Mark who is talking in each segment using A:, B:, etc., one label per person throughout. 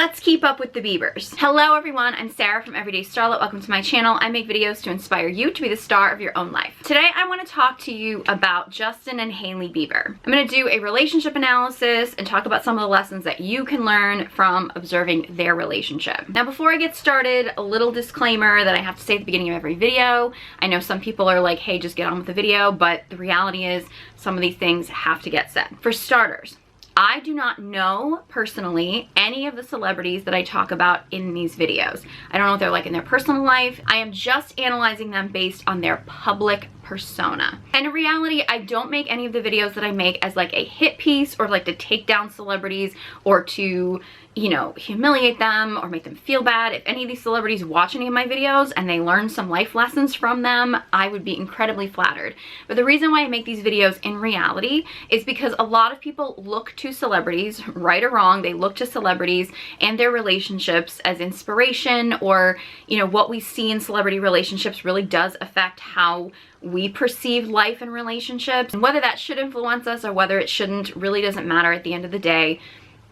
A: Let's keep up with the Biebers. Hello everyone, I'm Sarah from Everyday Starlet. Welcome to my channel. I make videos to inspire you to be the star of your own life. Today I want to talk to you about Justin and Hailey Bieber. I'm going to do a relationship analysis and talk about some of the lessons that you can learn from observing their relationship. Now before I get started, a little disclaimer that I have to say at the beginning of every video. I know some people are like, hey, just get on with the video, but the reality is some of these things have to get said. For starters, I do not know personally any of the celebrities that I talk about in these videos. I don't know what they're like in their personal life. I am just analyzing them based on their public persona. And in reality, I don't make any of the videos that I make as like a hit piece or like to take down celebrities or to, you know, humiliate them or make them feel bad. If any of these celebrities watch any of my videos and they learn some life lessons from them, I would be incredibly flattered. But the reason why I make these videos in reality is because a lot of people look to celebrities, right or wrong, they look to celebrities and their relationships as inspiration, or, you know, what we see in celebrity relationships really does affect how we perceive life and relationships. And whether that should influence us or whether it shouldn't really doesn't matter at the end of the day.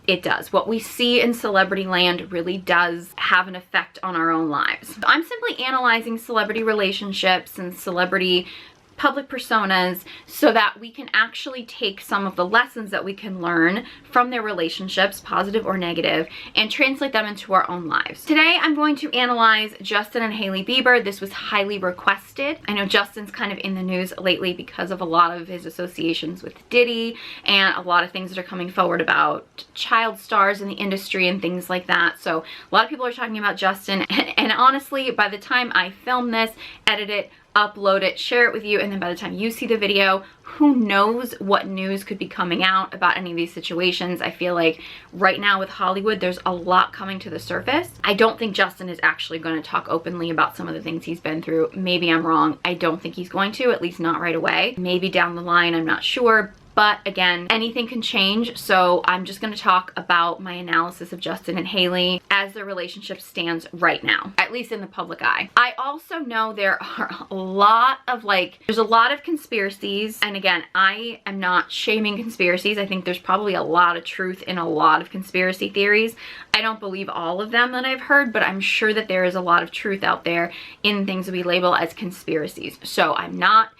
A: It does. What we see in celebrity land really does have an effect on our own lives. I'm simply analyzing celebrity relationships and celebrity public personas so that we can actually take some of the lessons that we can learn from their relationships, positive or negative, and translate them into our own lives. Today, I'm going to analyze Justin and Hailey Bieber. This was highly requested. I know Justin's kind of in the news lately because of a lot of his associations with Diddy and a lot of things that are coming forward about child stars in the industry and things like that. So a lot of people are talking about Justin, and honestly, by the time I film this, edit it, upload it, share it with you, and then by the time you see the video, who knows what news could be coming out about any of these situations. I feel like right now with Hollywood, there's a lot coming to the surface. I don't think Justin is actually going to talk openly about some of the things he's been through. Maybe I'm wrong. I don't think he's going to, at least not right away. Maybe down the line, I'm not sure. But again, anything can change, so I'm just going to talk about my analysis of Justin and Hailey as their relationship stands right now, at least in the public eye. I also know there are a lot of there's a lot of conspiracies, and again, I am not shaming conspiracies. I think there's probably a lot of truth in a lot of conspiracy theories. I don't believe all of them that I've heard, but I'm sure that there is a lot of truth out there in things that we label as conspiracies. So I'm not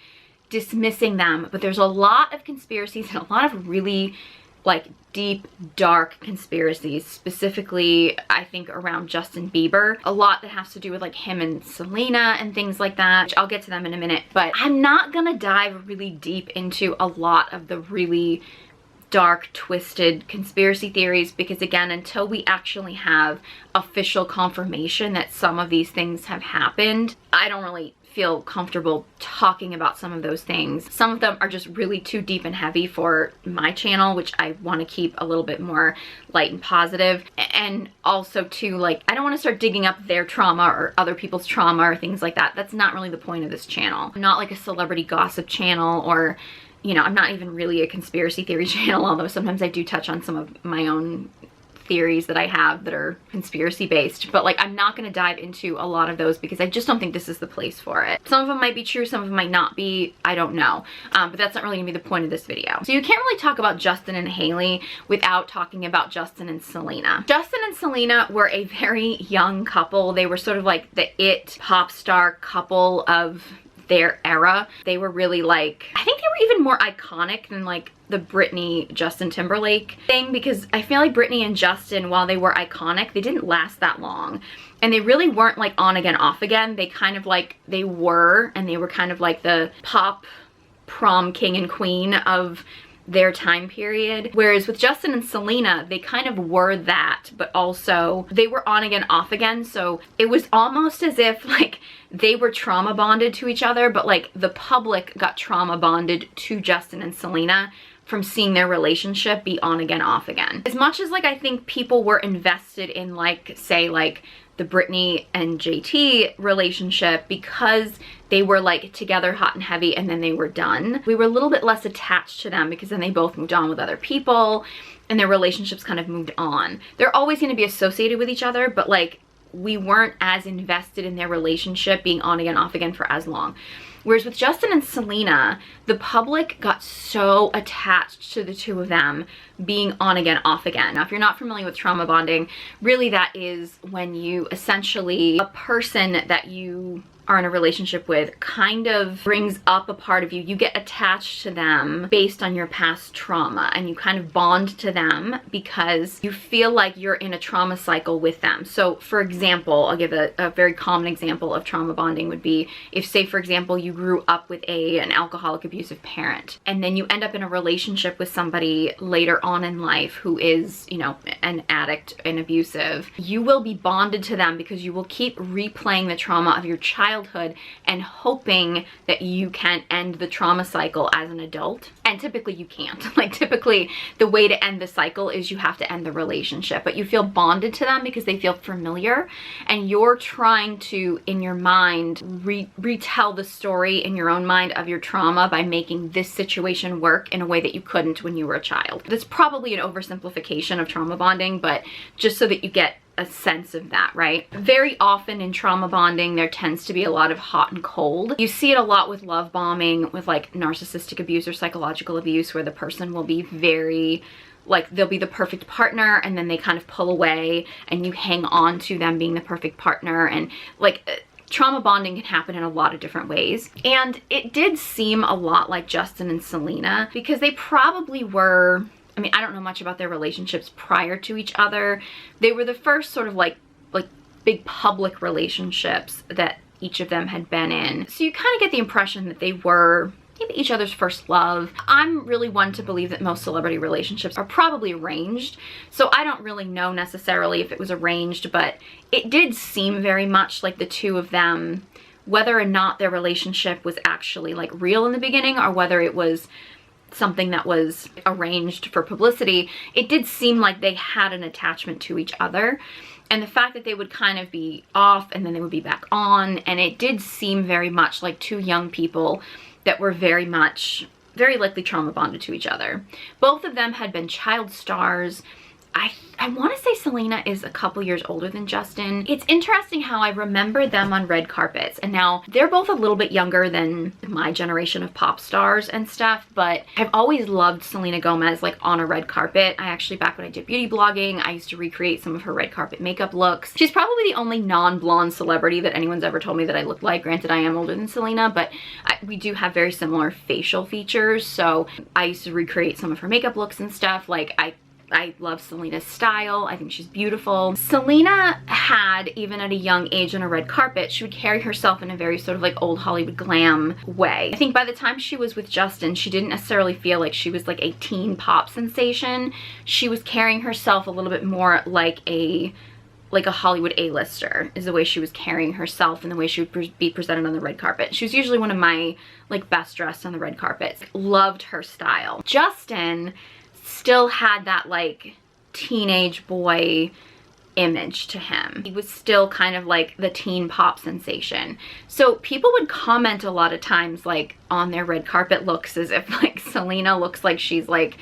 A: dismissing them, but there's a lot of conspiracies and a lot of really deep, dark conspiracies, specifically I think around Justin Bieber. A lot that has to do with him and Selena and things like that, which I'll get to them in a minute. But I'm not gonna dive really deep into a lot of the really dark, twisted conspiracy theories, because again, until we actually have official confirmation that some of these things have happened, I don't really feel comfortable talking about some of those things. Some of them are just really too deep and heavy for my channel, which I want to keep a little bit more light and positive. And also too, I don't want to start digging up their trauma or other people's trauma or things like that. That's not really the point of this channel. I'm not like a celebrity gossip channel, or, you know, I'm not even really a conspiracy theory channel, although sometimes I do touch on some of my own theories that I have that are conspiracy based, but I'm not going to dive into a lot of those because I just don't think this is the place for it. Some of them might be true, some of them might not be, I don't know, but that's not really gonna be the point of this video. So you can't really talk about Justin and Hailey without talking about Justin and Selena. Justin and Selena were a very young couple. They were sort of like the it pop star couple of their era. They were really I think they were even more iconic than the Britney Justin Timberlake thing, because I feel like Britney and Justin, while they were iconic, they didn't last that long. And they really weren't on again, off again. They kind of they were, and they were kind of the pop prom king and queen of their time period. Whereas with Justin and Selena, they kind of were that, but also they were on again, off again. So it was almost as if they were trauma bonded to each other, but the public got trauma bonded to Justin and Selena from seeing their relationship be on again, off again. As much as I think people were invested in say the Britney and JT relationship because they were together hot and heavy and then they were done, we were a little bit less attached to them because then they both moved on with other people and their relationships kind of moved on. They're always going to be associated with each other, but we weren't as invested in their relationship being on again, off again for as long. Whereas with Justin and Selena, the public got so attached to the two of them being on again, off again. Now, if you're not familiar with trauma bonding, really that is when you essentially, a person that you are in a relationship with kind of brings up a part of you. You get attached to them based on your past trauma, and you kind of bond to them because you feel like you're in a trauma cycle with them. So for example, I'll give a very common example of trauma bonding would be if, say for example, you grew up with an alcoholic abusive parent, and then you end up in a relationship with somebody later on in life who is, you know, an addict and abusive. You will be bonded to them because you will keep replaying the trauma of your childhood and hoping that you can end the trauma cycle as an adult. And typically you can't. Like, typically the way to end the cycle is you have to end the relationship, but you feel bonded to them because they feel familiar, and you're trying to, in your mind, retell the story in your own mind of your trauma by making this situation work in a way that you couldn't when you were a child. That's probably an oversimplification of trauma bonding, but just so that you get a sense of that, right? Very often in trauma bonding, there tends to be a lot of hot and cold. You see it a lot with love bombing, with like narcissistic abuse or psychological abuse, where the person will be very, like, they'll be the perfect partner and then they kind of pull away and you hang on to them being the perfect partner. And like, trauma bonding can happen in a lot of different ways. And it did seem a lot like Justin and Selena, because they probably were, I mean, I don't know much about their relationships prior to each other. They were the first sort of like big public relationships that each of them had been in. So you kind of get the impression that they were maybe each other's first love. I'm really one to believe that most celebrity relationships are probably arranged. So I don't really know necessarily if it was arranged, but it did seem very much like the two of them, whether or not their relationship was actually like real in the beginning or whether it was something that was arranged for publicity, it did seem like they had an attachment to each other. And the fact that they would kind of be off and then they would be back on, and it did seem very much like two young people that were very likely trauma bonded to each other. Both of them had been child stars. I want to say Selena is a couple years older than Justin. It's interesting how I remember them on red carpets, and now they're both a little bit younger than my generation of pop stars and stuff, but I've always loved Selena Gomez like on a red carpet. I actually, back when I did beauty blogging, I used to recreate some of her red carpet makeup looks. She's probably the only non-blonde celebrity that anyone's ever told me that I look like. Granted, I am older than Selena, but we do have very similar facial features, so I used to recreate some of her makeup looks and stuff. Like, I love Selena's style. I think she's beautiful. Selena had, even at a young age on a red carpet, she would carry herself in a very sort of like old Hollywood glam way. I think by the time she was with Justin, she didn't necessarily feel like she was like a teen pop sensation. She was carrying herself a little bit more like a Hollywood A-lister is the way she was carrying herself and the way she would be presented on the red carpet. She was usually one of my like best dressed on the red carpets. Loved her style. Justin still had that like teenage boy image to him. He was still kind of like the teen pop sensation. So people would comment a lot of times like on their red carpet looks as if like Selena looks like she's like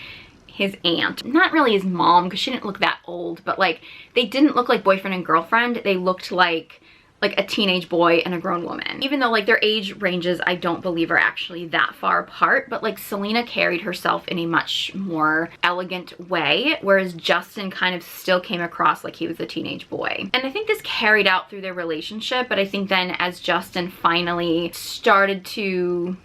A: his aunt. Not really his mom, because she didn't look that old, but like they didn't look like boyfriend and girlfriend. They looked like a teenage boy and a grown woman. Even though like their age ranges I don't believe are actually that far apart, but like Selena carried herself in a much more elegant way, whereas Justin kind of still came across like he was a teenage boy. And I think this carried out through their relationship, but I think then as Justin finally started to,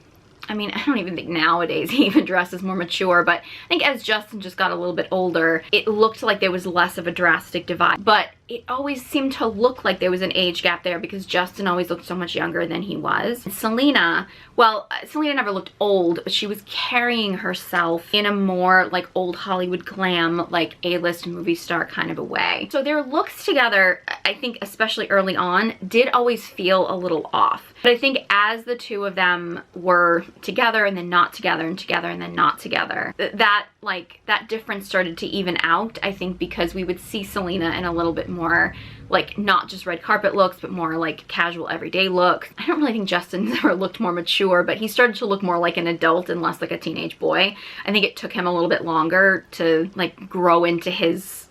A: I mean, I don't even think nowadays he even dresses more mature, but I think as Justin just got a little bit older, it looked like there was less of a drastic divide. But it always seemed to look like there was an age gap there because Justin always looked so much younger than he was. And Selena, well, Selena never looked old, but she was carrying herself in a more like old Hollywood glam, like A-list movie star kind of a way. So their looks together, I think especially early on, did always feel a little off. But I think as the two of them were together and then not together and together and then not together, that difference started to even out, I think, because we would see Selena in a little bit more like not just red carpet looks, but more like casual everyday looks. I don't really think Justin's ever looked more mature, but he started to look more like an adult and less like a teenage boy. I think it took him a little bit longer to like grow into his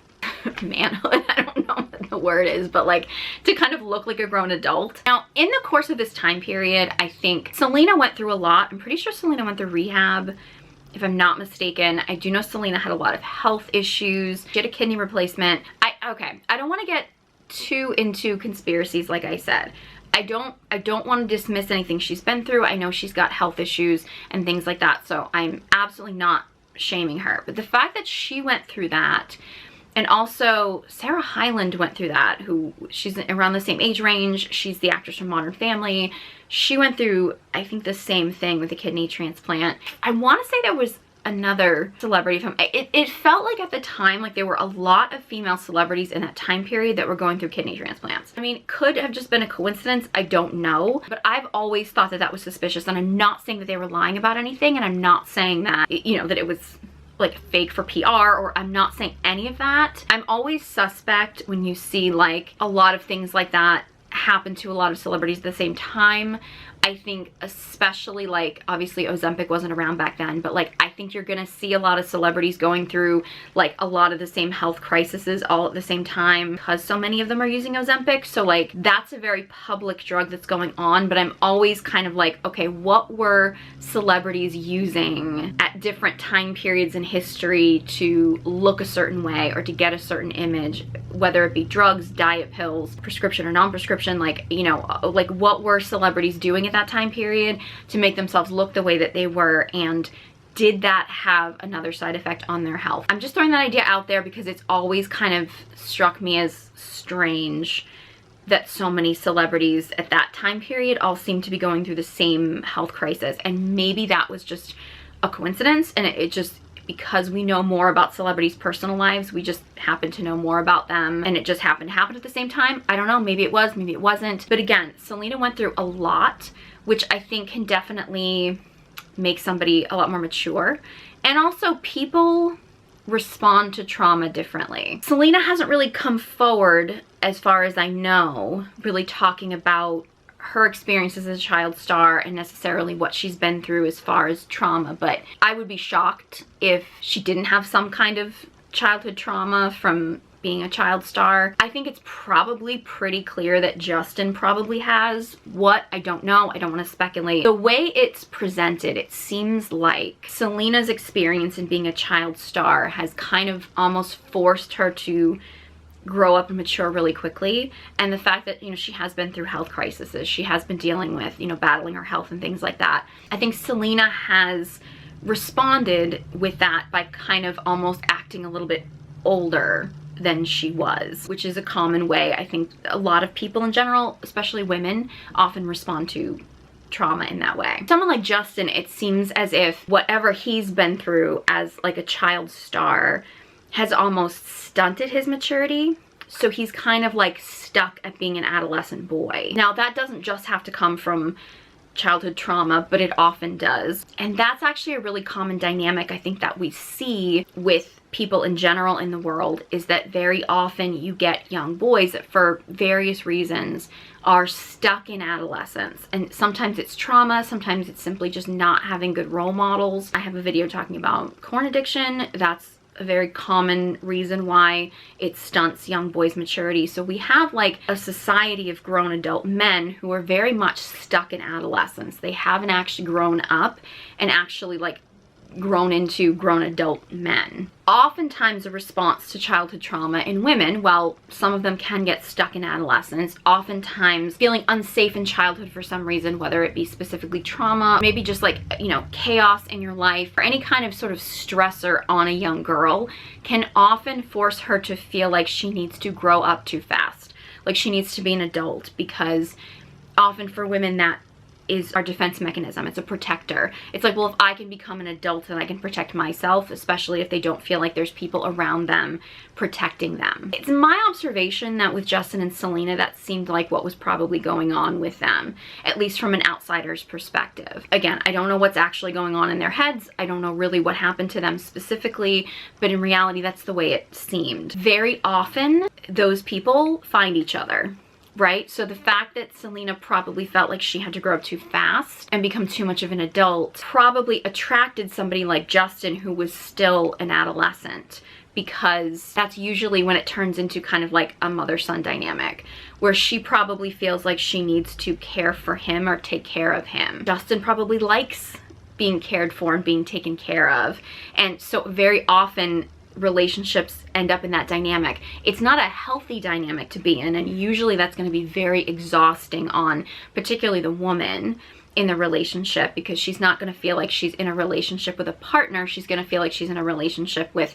A: manhood. I don't know what the word is, but like to kind of look like a grown adult. Now, in the course of this time period, I think Selena went through a lot. I'm pretty sure Selena went through rehab. if I'm not mistaken. I do know Selena had a lot of health issues. She had a kidney replacement. Okay, I don't want to get too into conspiracies, like I said. I don't want to dismiss anything she's been through. I know she's got health issues and things like that, so I'm absolutely not shaming her. But the fact that she went through that, and also Sarah Hyland went through that, who she's around the same age range. She's the actress from Modern Family. She went through, I think, the same thing with a kidney transplant. I want to say there was another celebrity from it felt like at the time like there were a lot of female celebrities in that time period that were going through kidney transplants. I mean, could have just been a coincidence, I don't know, but I've always thought that that was suspicious, and I'm not saying that they were lying about anything, and I'm not saying that, you know, that it was like fake for PR, or I'm not saying any of that. I'm always suspect when you see like a lot of things like that happen to a lot of celebrities at the same time. I think especially, like, obviously Ozempic wasn't around back then, but like I think you're gonna see a lot of celebrities going through like a lot of the same health crises all at the same time, because so many of them are using Ozempic. So like that's a very public drug that's going on, but I'm always kind of like, okay, what were celebrities using at different time periods in history to look a certain way or to get a certain image, whether it be drugs, diet pills, prescription or non-prescription, like, you know, like what were celebrities doing at that time period to make themselves look the way that they were, and did that have another side effect on their health? I'm just throwing that idea out there because it's always kind of struck me as strange that so many celebrities at that time period all seem to be going through the same health crisis, and maybe that was just a coincidence, and it just, because we know more about celebrities' personal lives, we just happen to know more about them, and it just happened to happen at the same time. I don't know, maybe it was, maybe it wasn't. But again, Selena went through a lot, which I think can definitely make somebody a lot more mature. And also, people respond to trauma differently. Selena hasn't really come forward, as far as I know, really talking about her experiences as a child star and necessarily what she's been through as far as trauma, but I would be shocked if she didn't have some kind of childhood trauma from being a child star. I think it's probably pretty clear that Justin probably has. What? I don't know. I don't want to speculate. The way it's presented, it seems like Selena's experience in being a child star has kind of almost forced her to grow up and mature really quickly. And the fact that, you know, she has been through health crises, she has been dealing with, you know, battling her health and things like that. I think Selena has responded with that by kind of almost acting a little bit older than she was, which is a common way I think a lot of people in general, especially women, often respond to trauma in that way. Someone like Justin, it seems as if whatever he's been through as like a child star has almost stunted his maturity. So he's kind of like stuck at being an adolescent boy. Now that doesn't just have to come from childhood trauma, but it often does. And that's actually a really common dynamic I think that we see with people in general in the world, is that very often you get young boys that for various reasons are stuck in adolescence. And sometimes it's trauma, sometimes it's simply just not having good role models. I have a video talking about corn addiction. That's a very common reason why it stunts young boys' maturity. So we have like a society of grown adult men who are very much stuck in adolescence. They haven't actually grown up and actually like grown into grown adult men. Oftentimes a response to childhood trauma in women, while some of them can get stuck in adolescence, oftentimes feeling unsafe in childhood for some reason, whether it be specifically trauma, maybe just like, you know, chaos in your life, or any kind of sort of stressor on a young girl, can often force her to feel like she needs to grow up too fast, like she needs to be an adult, because often for women that is our defense mechanism. It's a protector. It's like, well, if I can become an adult, then I can protect myself, especially if they don't feel like there's people around them protecting them. It's my observation that with Justin and Selena, that seemed like what was probably going on with them, at least from an outsider's perspective. Again, I don't know what's actually going on in their heads. I don't know really what happened to them specifically, but in reality, that's the way it seemed. Very often, those people find each other. Right? So the fact that Selena probably felt like she had to grow up too fast and become too much of an adult probably attracted somebody like Justin, who was still an adolescent, because that's usually when it turns into kind of like a mother-son dynamic, where she probably feels like she needs to care for him or take care of him. Justin probably likes being cared for and being taken care of. And so very often relationships end up in that dynamic. It's not a healthy dynamic to be in, and usually that's going to be very exhausting on particularly the woman in the relationship, because she's not going to feel like she's in a relationship with a partner. She's going to feel like she's in a relationship with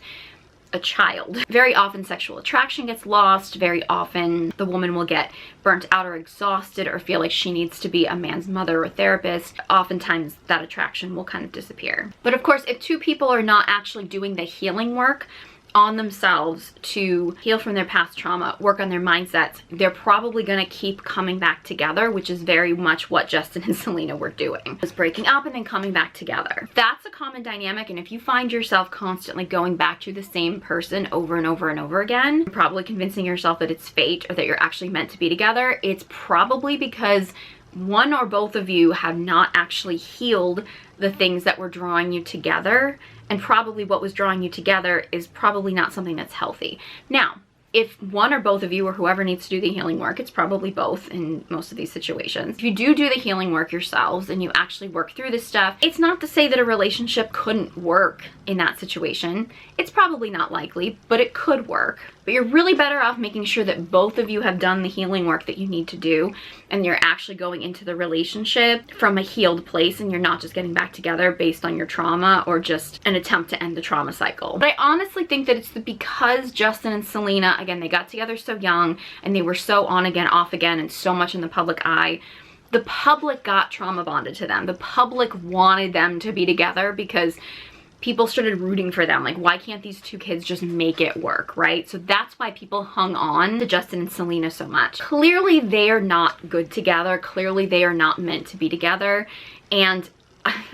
A: a child. Very often sexual attraction gets lost. Very often the woman will get burnt out or exhausted or feel like she needs to be a man's mother or therapist. Oftentimes that attraction will kind of disappear. But of course, if two people are not actually doing the healing work on themselves to heal from their past trauma, work on their mindsets, they're probably going to keep coming back together, which is very much what Justin and Selena were doing, was breaking up and then coming back together. That's a common dynamic, and if you find yourself constantly going back to the same person over and over and over again, probably convincing yourself that it's fate or that you're actually meant to be together, it's probably because one or both of you have not actually healed the things that were drawing you together, and probably what was drawing you together is probably not something that's healthy. Now, if one or both of you or whoever needs to do the healing work, it's probably both in most of these situations. If you do the healing work yourselves and you actually work through this stuff, it's not to say that a relationship couldn't work in that situation. It's probably not likely, but it could work. But you're really better off making sure that both of you have done the healing work that you need to do, and you're actually going into the relationship from a healed place, and you're not just getting back together based on your trauma or just an attempt to end the trauma cycle. But I honestly think that it's because Justin and Selena, again, they got together so young and they were so on again, off again, and so much in the public eye. The public got trauma bonded to them. The public wanted them to be together because people started rooting for them. Like, why can't these two kids just make it work, right? So that's why people hung on to Justin and Selena so much. Clearly, they are not good together. Clearly, they are not meant to be together. And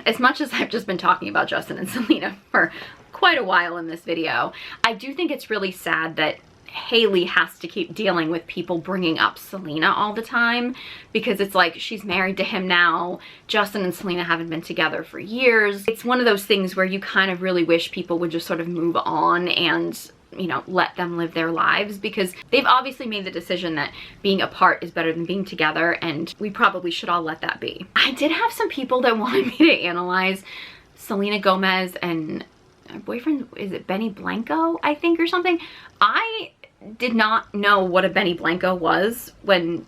A: as much as I've just been talking about Justin and Selena for quite a while in this video, I do think it's really sad that Hailey has to keep dealing with people bringing up Selena all the time, because it's like, she's married to him now. Justin and Selena haven't been together for years. It's one of those things where you kind of really wish people would just sort of move on and, you know, let them live their lives, because they've obviously made the decision that being apart is better than being together, and we probably should all let that be. I did have some people that wanted me to analyze Selena Gomez and her boyfriend, is it Benny Blanco, I think, or something? I did not know what a Benny Blanco was when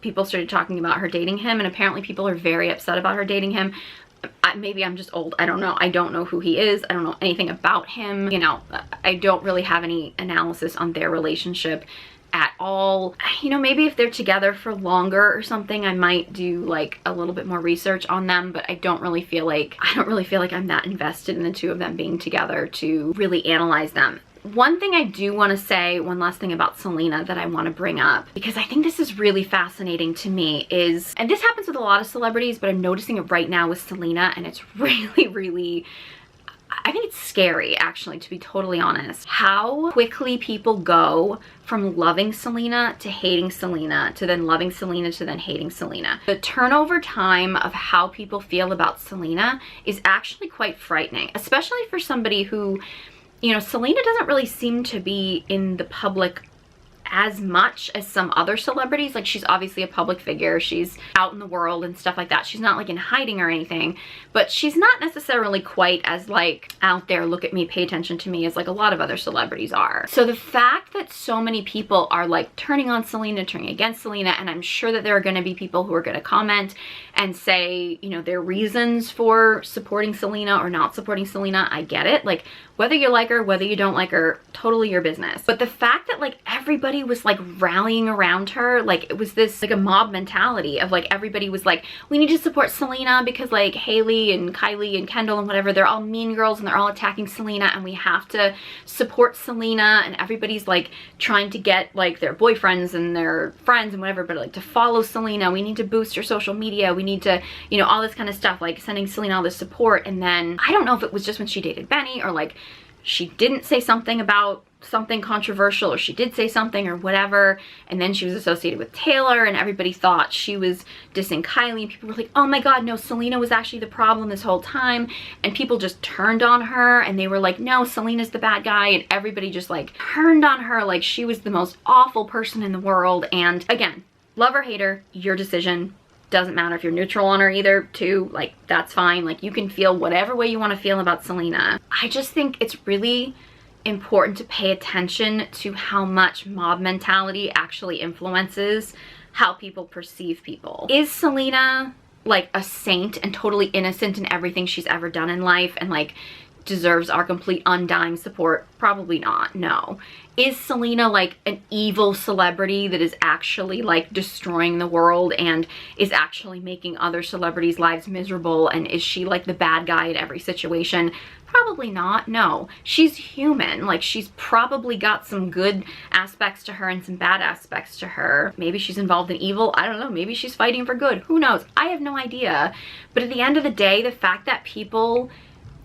A: people started talking about her dating him, and apparently people are very upset about her dating him. Maybe I'm just old, I don't know. I don't know who he is. I don't know anything about him. You know, I don't really have any analysis on their relationship at all. You know, maybe if they're together for longer or something, I might do like a little bit more research on them, but I don't really feel like I'm that invested in the two of them being together to really analyze them. One thing I do want to say, one last thing about Selena that I want to bring up, because I think this is really fascinating to me, is, and this happens with a lot of celebrities, but I'm noticing it right now with Selena, and it's really, I think it's scary, actually, to be totally honest, how quickly people go from loving Selena to hating Selena to then loving Selena to then hating Selena. The turnover time of how people feel about Selena is actually quite frightening, especially for somebody who, you know, Selena doesn't really seem to be in the public as much as some other celebrities. Like, she's obviously a public figure, she's out in the world and stuff like that. She's not like in hiding or anything, but she's not necessarily quite as like out there, look at me, pay attention to me, as like a lot of other celebrities are. So the fact that so many people are like turning on Selena, turning against Selena, and I'm sure that there are going to be people who are going to comment and say, you know, their reasons for supporting Selena or not supporting Selena. I get it. Like, whether you like her, whether you don't like her, totally your business. But the fact that like everybody was like rallying around her, like it was this like a mob mentality of like everybody was like, we need to support Selena because like Hailey and Kylie and Kendall and whatever, they're all mean girls and they're all attacking Selena, and we have to support Selena, and everybody's like trying to get like their boyfriends and their friends and whatever, but like to follow Selena, we need to boost your social media, we need to, you know, all this kind of stuff, like sending Selena all this support. And then I don't know if it was just when she dated Benny, or like she didn't say something about something controversial, or she did say something or whatever, and then she was associated with Taylor and everybody thought she was dissing Kylie, and people were like, oh my god, no, Selena was actually the problem this whole time, and people just turned on her and they were like, no, Selena's the bad guy, and everybody just like turned on her like she was the most awful person in the world. And again, love or hate her, your decision. doesn't matter if you're neutral on her either too, like that's fine. Like you can feel whatever way you want to feel about Selena. I just think it's really important to pay attention to how much mob mentality actually influences how people perceive people. Is Selena like a saint and totally innocent in everything she's ever done in life and like deserves our complete undying support? Probably not, no. Is Selena like an evil celebrity that is actually like destroying the world and is actually making other celebrities' lives miserable, and is she like the bad guy in every situation? Probably not, no. She's human. Like she's probably got some good aspects to her and some bad aspects to her. Maybe she's involved in evil, I don't know. Maybe she's fighting for good, who knows? I have no idea. But at the end of the day, the fact that people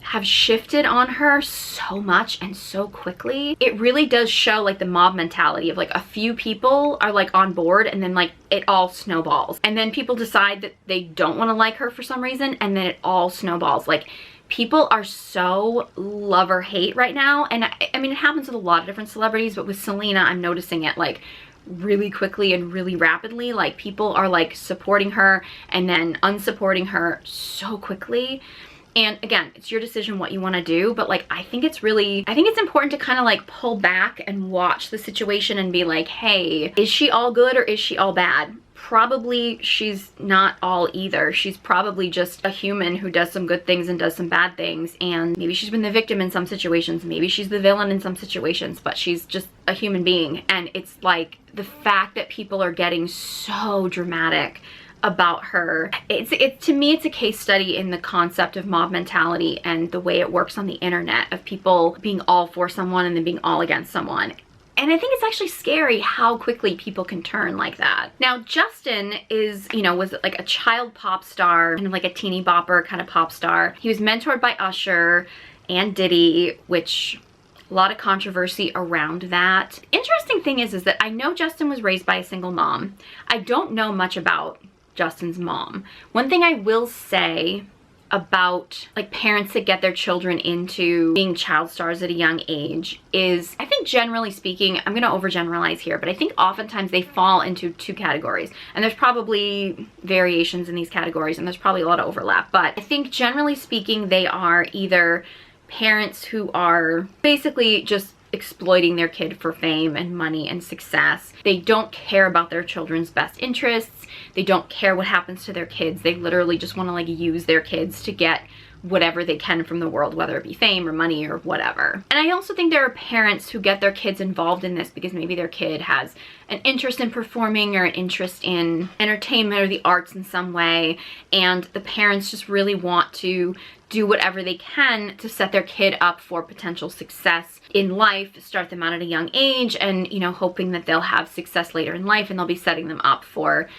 A: have shifted on her so much and so quickly, it really does show like the mob mentality of like a few people are like on board and then like it all snowballs, and then people decide that they don't want to like her for some reason, and then it all snowballs. Like people are so love or hate right now, and I mean it happens with a lot of different celebrities, but with Selena I'm noticing it like really quickly and really rapidly. Like people are like supporting her and then unsupporting her so quickly. And again, it's your decision what you want to do, but like I think it's important to kind of like pull back and watch the situation and be like, hey, is she all good or is she all bad? Probably she's not all either. She's probably just a human who does some good things and does some bad things, and maybe she's been the victim in some situations, maybe she's the villain in some situations, but she's just a human being. And it's like the fact that people are getting so dramatic about her, to me it's a case study in the concept of mob mentality and the way it works on the internet, of people being all for someone and then being all against someone. And I think it's actually scary how quickly people can turn like that. Now Justin is, you know, was like a child pop star, kind of like a teeny bopper kind of pop star. He was mentored by Usher and Diddy, which a lot of controversy around that. Interesting thing is that I know Justin was raised by a single mom. I don't know much about Justin's mom. One thing I will say about like parents that get their children into being child stars at a young age is, I think generally speaking, I'm gonna overgeneralize here, but I think oftentimes they fall into two categories, and there's probably variations in these categories and there's probably a lot of overlap, but I think generally speaking they are either parents who are basically just exploiting their kid for fame and money and success. They don't care about their children's best interests. They don't care what happens to their kids. They literally just want to like use their kids to get whatever they can from the world, whether it be fame or money or whatever. And I also think there are parents who get their kids involved in this because maybe their kid has an interest in performing or an interest in entertainment or the arts in some way, and the parents just really want to do whatever they can to set their kid up for potential success in life, start them out at a young age, and, you know, hoping that they'll have success later in life and they'll be setting them up for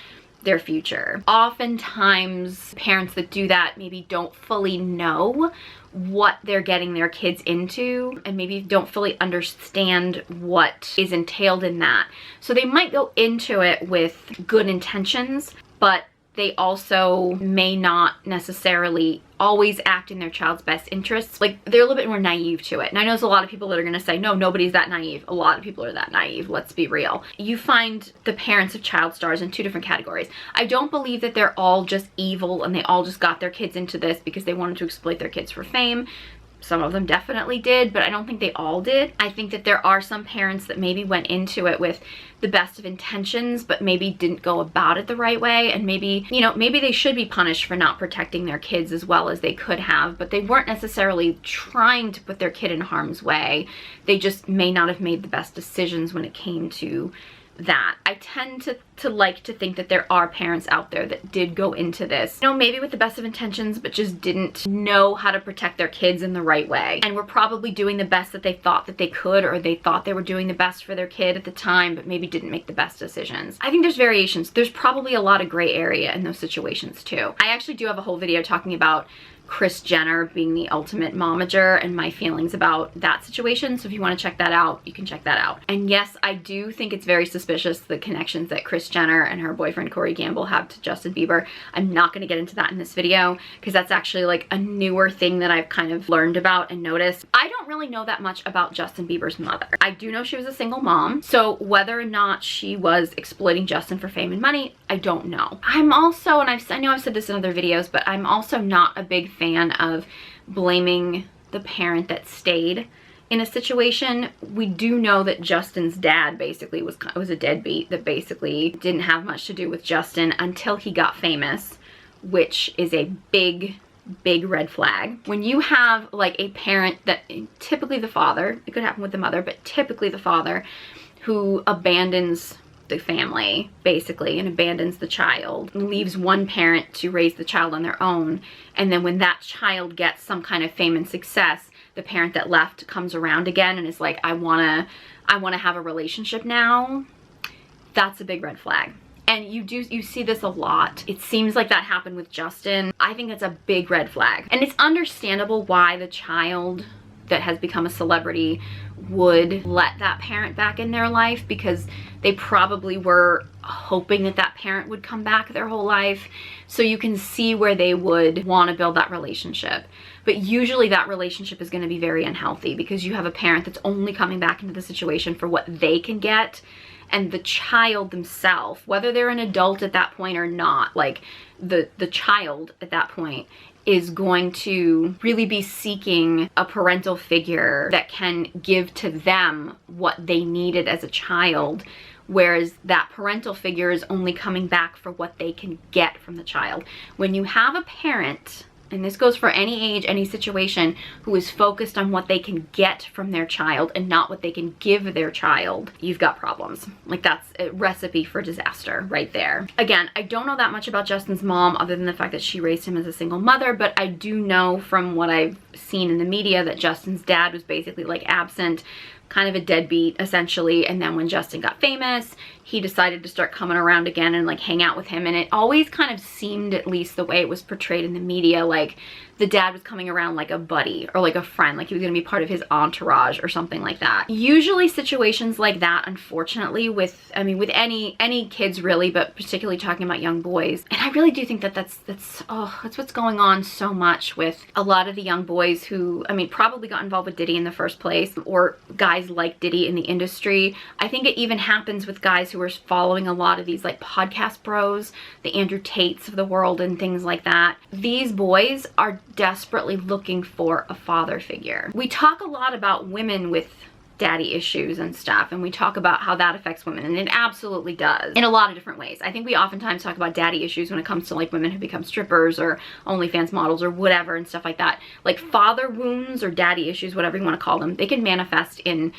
A: their future. Oftentimes, parents that do that maybe don't fully know what they're getting their kids into, and maybe don't fully understand what is entailed in that. So they might go into it with good intentions, but they also may not necessarily always act in their child's best interests. Like, they're a little bit more naive to it. And I know there's a lot of people that are gonna say, no, nobody's that naive. A lot of people are that naive, let's be real. You find the parents of child stars in two different categories. I don't believe that they're all just evil and they all just got their kids into this because they wanted to exploit their kids for fame. Some of them definitely did, but I don't think they all did. I think that there are some parents that maybe went into it with the best of intentions, but maybe didn't go about it the right way. And maybe, you know, maybe they should be punished for not protecting their kids as well as they could have, but they weren't necessarily trying to put their kid in harm's way. They just may not have made the best decisions when it came to that. I tend to like to think that there are parents out there that did go into this, you know, maybe with the best of intentions, but just didn't know how to protect their kids in the right way, and were probably doing the best that they thought that they could, or they thought they were doing the best for their kid at the time, but maybe didn't make the best decisions. I think there's variations. There's probably a lot of gray area in those situations too. I actually do have a whole video talking about Kris Jenner being the ultimate momager and my feelings about that situation. So if you want to check that out, you can check that out. And yes, I do think it's very suspicious, the connections that Kris Jenner and her boyfriend Corey Gamble have to Justin Bieber. I'm not going to get into that in this video because that's actually like a newer thing that I've kind of learned about and noticed. I don't really know that much about Justin Bieber's mother. I do know she was a single mom, so whether or not she was exploiting Justin for fame and money, I don't know. I'm also, and I know I've said this in other videos, but I'm also not a big fan of blaming the parent that stayed in a situation. We do know that Justin's dad basically was a deadbeat that basically didn't have much to do with Justin until he got famous, which is a big red flag. When you have like a parent that, typically the father, it could happen with the mother, but typically the father, who abandons the family basically and abandons the child and leaves one parent to raise the child on their own, and then when that child gets some kind of fame and success, the parent that left comes around again and is like, I wanna have a relationship now. That's a big red flag. And you see this a lot. It seems like that happened with Justin. I think that's a big red flag. And it's understandable why the child that has become a celebrity would let that parent back in their life, because they probably were hoping that that parent would come back their whole life. So you can see where they would want to build that relationship. But usually that relationship is going to be very unhealthy because you have a parent that's only coming back into the situation for what they can get. And the child themselves, whether they're an adult at that point or not, like the child at that point is going to really be seeking a parental figure that can give to them what they needed as a child, whereas that parental figure is only coming back for what they can get from the child. When you have a parent, and this goes for any age, any situation, who is focused on what they can get from their child and not what they can give their child, you've got problems. Like, that's a recipe for disaster right there. Again, I don't know that much about Justin's mom other than the fact that she raised him as a single mother, but I do know from what I've seen in the media that Justin's dad was basically like absent, kind of a deadbeat essentially, and then when Justin got famous, he decided to start coming around again and like hang out with him, and it always kind of seemed, at least the way it was portrayed in the media, like the dad was coming around like a buddy or like a friend, like he was gonna be part of his entourage or something like that. Usually situations like that, unfortunately, with any kids really, but particularly talking about young boys, and I really do think that that's what's going on so much with a lot of the young boys who, probably got involved with Diddy in the first place, or guys like Diddy in the industry. I think it even happens with guys who are following a lot of these like podcast bros, the Andrew Tates of the world and things like that. These boys are desperately looking for a father figure. We talk a lot about women with daddy issues and stuff, and we talk about how that affects women, and it absolutely does in a lot of different ways. I think we oftentimes talk about daddy issues when it comes to like women who become strippers or OnlyFans models or whatever and stuff like that. Like father wounds or daddy issues, whatever you want to call them, they can manifest in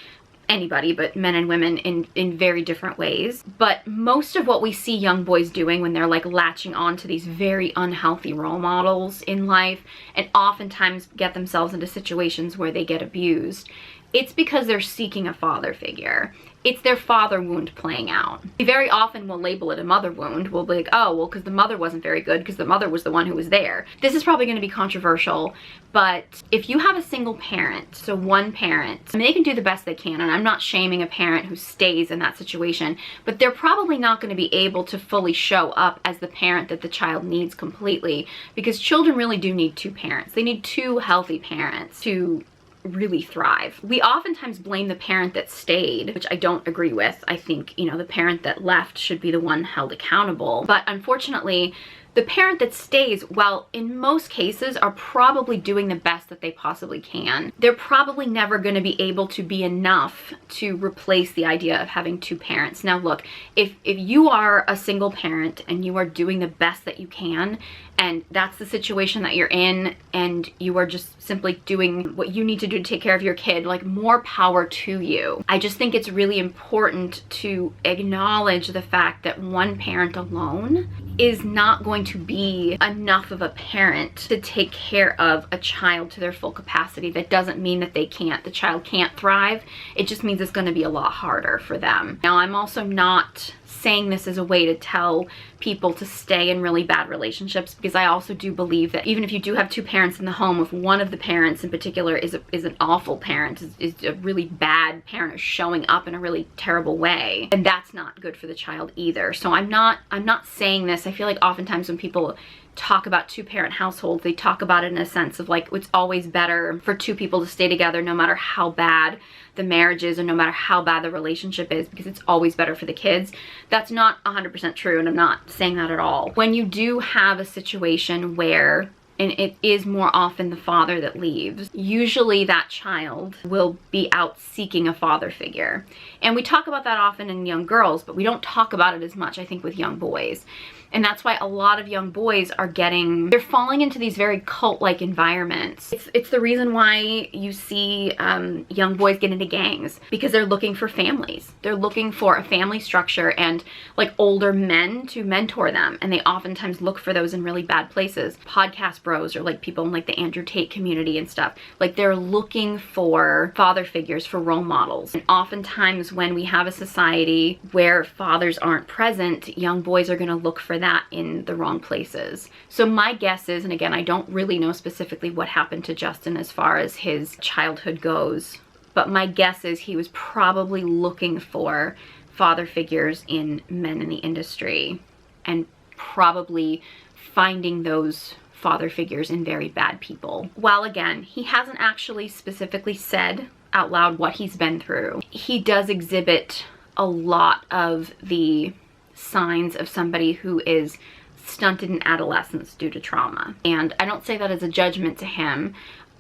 A: anybody, but men and women in very different ways. But most of what we see young boys doing when they're like latching on to these very unhealthy role models in life, and oftentimes get themselves into situations where they get abused, it's because they're seeking a father figure. It's their father wound playing out. We very often will label it a mother wound. We'll be like, oh, well, because the mother wasn't very good, because the mother was the one who was there. This is probably going to be controversial, but if you have a single parent, so one parent, they can do the best they can, and I'm not shaming a parent who stays in that situation, but they're probably not going to be able to fully show up as the parent that the child needs completely, because children really do need two parents. They need two healthy parents to really thrive. We oftentimes blame the parent that stayed, which I don't agree with. I think, the parent that left should be the one held accountable. But unfortunately, the parent that stays, while in most cases are probably doing the best that they possibly can, they're probably never going to be able to be enough to replace the idea of having two parents. Now look, if you are a single parent and you are doing the best that you can, and that's the situation that you're in, and you are just simply doing what you need to do to take care of your kid, like, more power to you. I just think it's really important to acknowledge the fact that one parent alone is not going going to be enough of a parent to take care of a child to their full capacity. That doesn't mean that the child can't thrive. It just means it's going to be a lot harder for them. Now, I'm also not saying this as a way to tell people to stay in really bad relationships, because I also do believe that even if you do have two parents in the home, if one of the parents in particular is an awful parent, is a really bad parent, is showing up in a really terrible way, and that's not good for the child either. So I'm not saying this. I feel like oftentimes when people talk about two-parent households, they talk about it in a sense of like, it's always better for two people to stay together no matter how bad the marriage is or no matter how bad the relationship is, because it's always better for the kids. That's not 100% true, and I'm not saying that at all. When you do have a situation where, and it is more often the father that leaves, usually that child will be out seeking a father figure. And we talk about that often in young girls, but we don't talk about it as much, I think, with young boys. And that's why a lot of young boys they're falling into these very cult-like environments. It's the reason why you see young boys get into gangs, because they're looking for families. They're looking for a family structure and like older men to mentor them. And they oftentimes look for those in really bad places. Podcast bros, or like people in like the Andrew Tate community and stuff. Like, they're looking for father figures, for role models. And oftentimes when we have a society where fathers aren't present, young boys are gonna look for that in the wrong places. So my guess is, and again, I don't really know specifically what happened to Justin as far as his childhood goes, but my guess is he was probably looking for father figures in men in the industry, and probably finding those father figures in very bad people. While again, he hasn't actually specifically said out loud what he's been through, he does exhibit a lot of the signs of somebody who is stunted in adolescence due to trauma. And I don't say that as a judgment to him.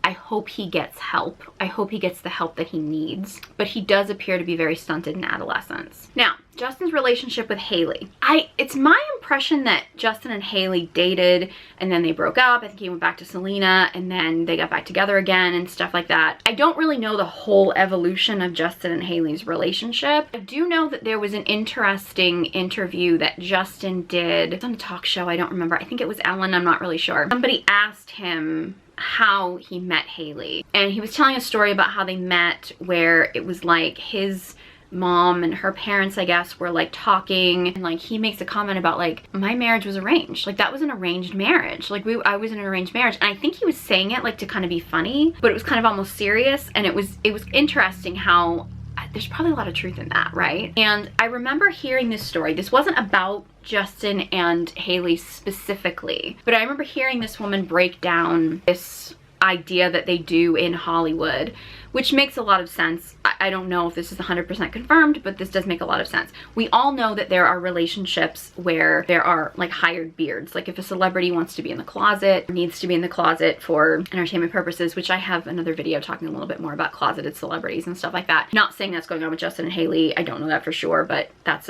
A: I hope he gets help. I hope he gets the help that he needs. But he does appear to be very stunted in adolescence. Now, Justin's relationship with Hailey. It's my impression that Justin and Hailey dated and then they broke up. I think he went back to Selena and then they got back together again and stuff like that. I don't really know the whole evolution of Justin and Hailey's relationship. I do know that there was an interesting interview that Justin did on a talk show. I don't remember. I think it was Ellen. I'm not really sure. Somebody asked him how he met Hailey, and he was telling a story about how they met, where it was like his mom and her parents, I guess, were like talking, and like he makes a comment about like, my marriage was arranged. Like, that was an arranged marriage. Like, I was in an arranged marriage. And I think he was saying it like to kind of be funny, but it was kind of almost serious. And it was interesting how there's probably a lot of truth in that, right? And I remember hearing this story. This wasn't about Justin and Hailey specifically, but I remember hearing this woman break down this idea that they do in Hollywood, which makes a lot of sense. I don't know if this is 100% confirmed, but this does make a lot of sense. We all know that there are relationships where there are like hired beards. Like, if a celebrity wants to be in the closet, needs to be in the closet for entertainment purposes, which I have another video talking a little bit more about closeted celebrities and stuff like that. Not saying that's going on with Justin and Hailey. I don't know that for sure, but that's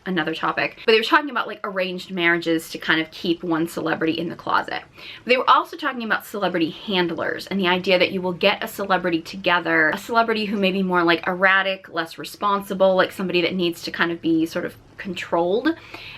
A: another topic. But they were talking about like arranged marriages to kind of keep one celebrity in the closet. But they were also talking about celebrity handlers, and the idea that you will get a celebrity together, a celebrity who may be more like erratic, less responsible, like somebody that needs to kind of be sort of controlled,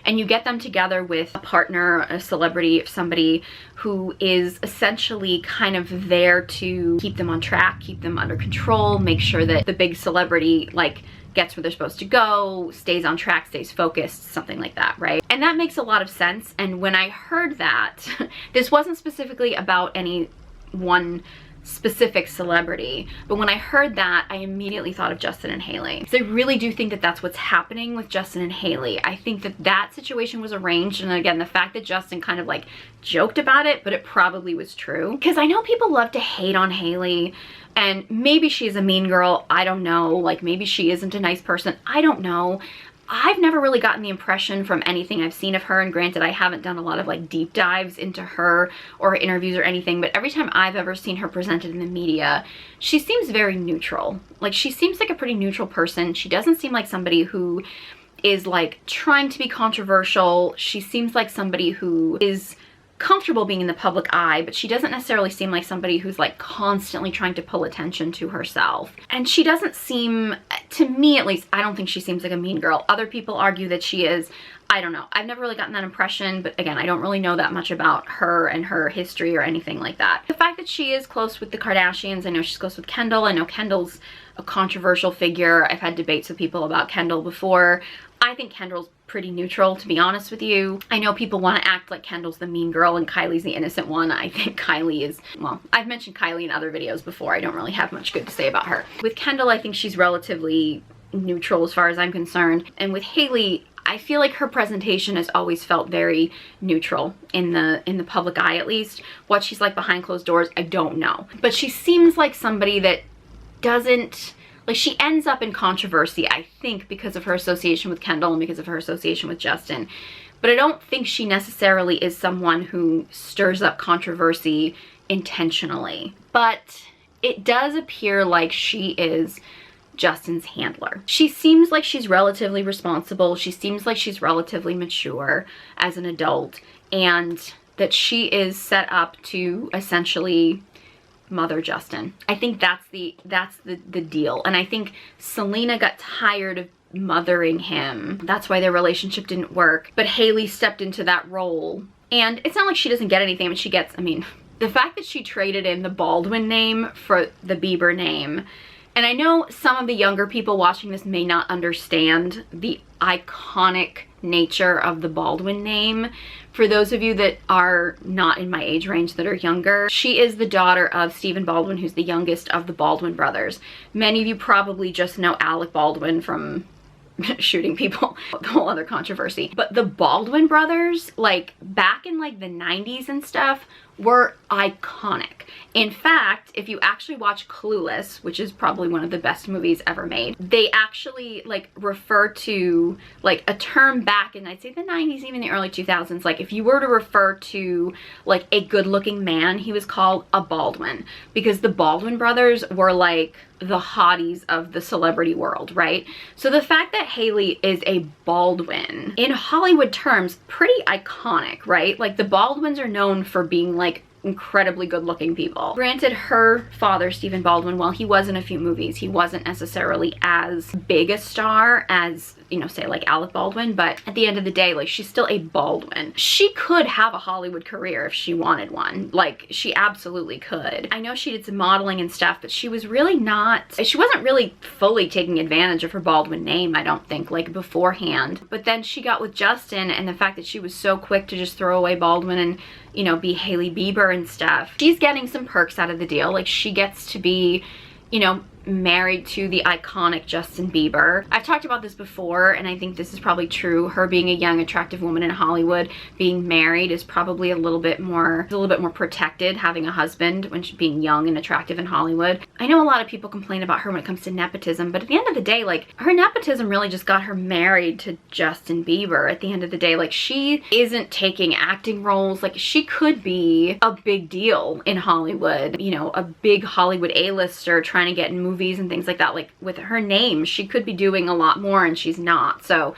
A: and you get them together with a partner, a celebrity, somebody who is essentially kind of there to keep them on track, keep them under control, make sure that the big celebrity like gets where they're supposed to go, stays on track, stays focused, something like that, right? And that makes a lot of sense. And when I heard that, this wasn't specifically about any one specific celebrity, but when I heard that, I immediately thought of Justin and Hailey. So I really do think that that's what's happening with Justin and Hailey. I think that that situation was arranged, and again, the fact that Justin kind of like joked about it, but it probably was true. Because I know people love to hate on Hailey, and maybe she's a mean girl, I don't know. Like, maybe she isn't a nice person, I don't know. I've never really gotten the impression from anything I've seen of her, and granted, I haven't done a lot of like deep dives into her or her interviews or anything, but every time I've ever seen her presented in the media, she seems very neutral. Like, she seems like a pretty neutral person. She doesn't seem like somebody who is like trying to be controversial. She seems like somebody who is comfortable being in the public eye, but she doesn't necessarily seem like somebody who's like constantly trying to pull attention to herself. And she doesn't seem, to me at least, I don't think she seems like a mean girl. Other people argue that she is. I don't know. I've never really gotten that impression, but again, I don't really know that much about her and her history or anything like that. The fact that she is close with the Kardashians, I know she's close with Kendall. I know Kendall's a controversial figure. I've had debates with people about Kendall before. I think Kendall's pretty neutral, to be honest with you. I know people want to act like Kendall's the mean girl and Kylie's the innocent one. I think Kylie is, well, I've mentioned Kylie in other videos before. I don't really have much good to say about her. With Kendall, I think she's relatively neutral as far as I'm concerned. And with Hailey, I feel like her presentation has always felt very neutral in the public eye, at least. What she's like behind closed doors, I don't know. But she seems like somebody that doesn't, like, she ends up in controversy, I think, because of her association with Kendall and because of her association with Justin. But I don't think she necessarily is someone who stirs up controversy intentionally. But it does appear like she is Justin's handler. She seems like she's relatively responsible. She seems like she's relatively mature as an adult, and that she is set up to essentially mother Justin. I think that's the deal. And I think Selena got tired of mothering him. That's why their relationship didn't work. But Hailey stepped into that role. And it's not like she doesn't get anything, but she gets, I mean, the fact that she traded in the Baldwin name for the Bieber name. And I know some of the younger people watching this may not understand the iconic nature of the Baldwin name. For those of you that are not in my age range, that are younger, she is the daughter of Stephen Baldwin, who's the youngest of the Baldwin brothers. Many of you probably just know Alec Baldwin from shooting people, the whole other controversy. But the Baldwin brothers, like back in like the 90s and stuff, were iconic. In fact, if you actually watch Clueless, which is probably one of the best movies ever made, they actually like refer to like a term back in, I'd say the 90s, even the early 2000s, like if you were to refer to like a good looking man, he was called a Baldwin, because the Baldwin brothers were like the hotties of the celebrity world, right? So the fact that Hailey is a Baldwin, in Hollywood terms, pretty iconic, right? Like the Baldwins are known for being like incredibly good looking people. Granted, her father, Stephen Baldwin, while he was in a few movies, he wasn't necessarily as big a star as, you know, say like Alec Baldwin, but at the end of the day, like, she's still a Baldwin. She could have a Hollywood career if she wanted one. Like, she absolutely could. I know she did some modeling and stuff, but she was really not, she wasn't really fully taking advantage of her Baldwin name, I don't think, like beforehand. But then she got with Justin, and the fact that she was so quick to just throw away Baldwin and, you know, be Hailey Bieber and stuff, she's getting some perks out of the deal. Like, she gets to be, you know, married to the iconic Justin Bieber. I've talked about this before, and I think this is probably true. Her being a young, attractive woman in Hollywood, being married is probably a little bit more protected, having a husband when she's being young and attractive in Hollywood. I know a lot of people complain about her when it comes to nepotism, but at the end of the day, like, her nepotism really just got her married to Justin Bieber. At the end of the day, like, she isn't taking acting roles. Like, she could be a big deal in Hollywood, you know, a big Hollywood A-lister trying to get in movies and things like that. Like, with her name, she could be doing a lot more, and she's not. So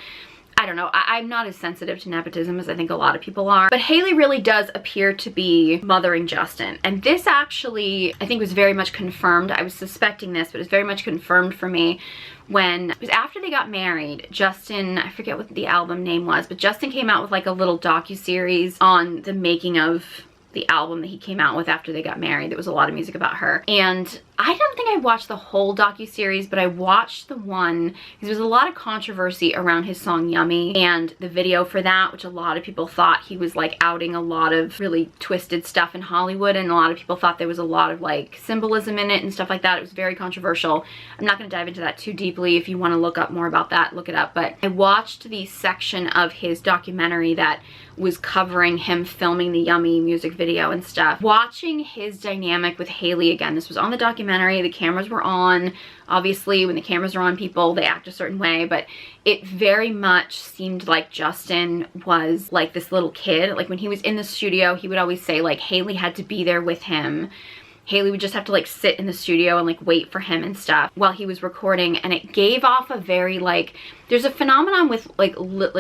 A: I don't know. I'm not as sensitive to nepotism as I think a lot of people are. But Hailey really does appear to be mothering Justin. And this actually, I think, was very much confirmed. I was suspecting this, but it was very much confirmed for me when it was after they got married. Justin, I forget what the album name was, but Justin came out with like a little docuseries on the making of the album that he came out with after they got married. There was a lot of music about her. And I don't think I watched the whole docuseries, but I watched the one because there was a lot of controversy around his song Yummy and the video for that, which a lot of people thought he was like outing a lot of really twisted stuff in Hollywood, and a lot of people thought there was a lot of like symbolism in it and stuff like that. It was very controversial. I'm not going to dive into that too deeply. If you want to look up more about that, look it up. But I watched the section of his documentary that was covering him filming the Yummy music video and stuff. Watching his dynamic with Hailey again, this was on the documentary, the cameras were on. Obviously, when the cameras are on people, they act a certain way, but it very much seemed like Justin was like this little kid. Like, when he was in the studio, he would always say like Hailey had to be there with him. Hailey would just have to like sit in the studio and like wait for him and stuff while he was recording, and it gave off a very like, there's a phenomenon with like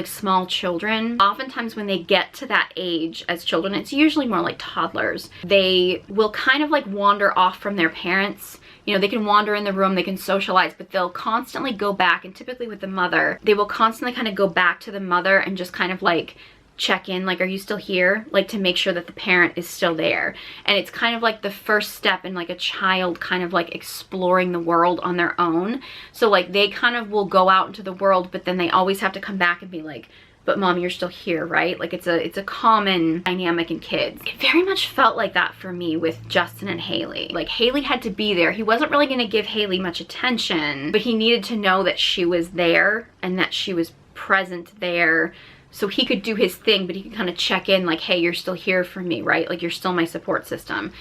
A: small children. Oftentimes when they get to that age as children, it's usually more like toddlers, they will kind of like wander off from their parents. You know, they can wander in the room, they can socialize, but they'll constantly go back, and typically with the mother, they will constantly kind of go back to the mother and just kind of like check in, like, are you still here? Like, to make sure that the parent is still there. And it's kind of like the first step in like a child kind of like exploring the world on their own. So like they kind of will go out into the world, but then they always have to come back and be like, but mom, you're still here, right? Like it's a common dynamic in kids. It very much felt like that for me with Justin and Hailey. Like Hailey had to be there. He wasn't really gonna give Hailey much attention, but he needed to know that she was there and that she was present there, so he could do his thing, but he could kind of check in like, hey, you're still here for me, right? Like you're still my support system.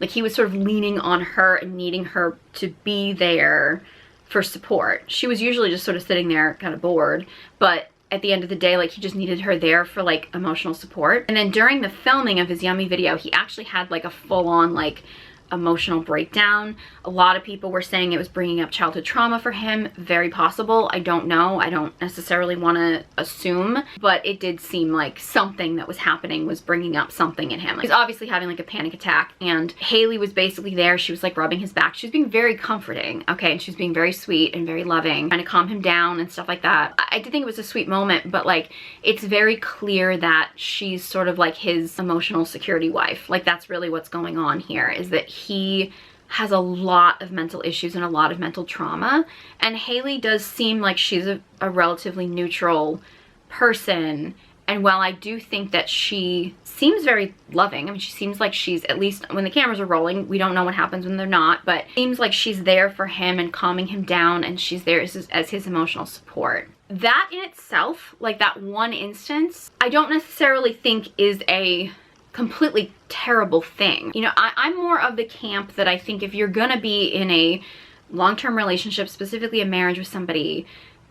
A: Like he was sort of leaning on her and needing her to be there for support. She was usually just sort of sitting there kind of bored, but at the end of the day, like he just needed her there for like emotional support. And then during the filming of his Yummy video, he actually had like a full-on like emotional breakdown. A lot of people were saying it was bringing up childhood trauma for him. Very possible. I don't know. I don't necessarily want to assume, but it did seem like something that was happening was bringing up something in him. He's obviously having like a panic attack, and Hailey was basically there. She was like rubbing his back. She was being very comforting, okay, and she was being very sweet and very loving, trying to calm him down and stuff like that. I did think it was a sweet moment, but like it's very clear that she's sort of like his emotional security wife. Like that's really what's going on here, is that he has a lot of mental issues and a lot of mental trauma, and Hailey does seem like she's a relatively neutral person. And while I do think that she seems very loving, I mean, she seems like she's, at least when the cameras are rolling, we don't know what happens when they're not, but seems like she's there for him and calming him down, and she's there as his emotional support. That in itself, like that one instance, I don't necessarily think is a completely terrible thing. You know, I'm more of the camp that I think if you're gonna be in a long-term relationship, specifically a marriage with somebody,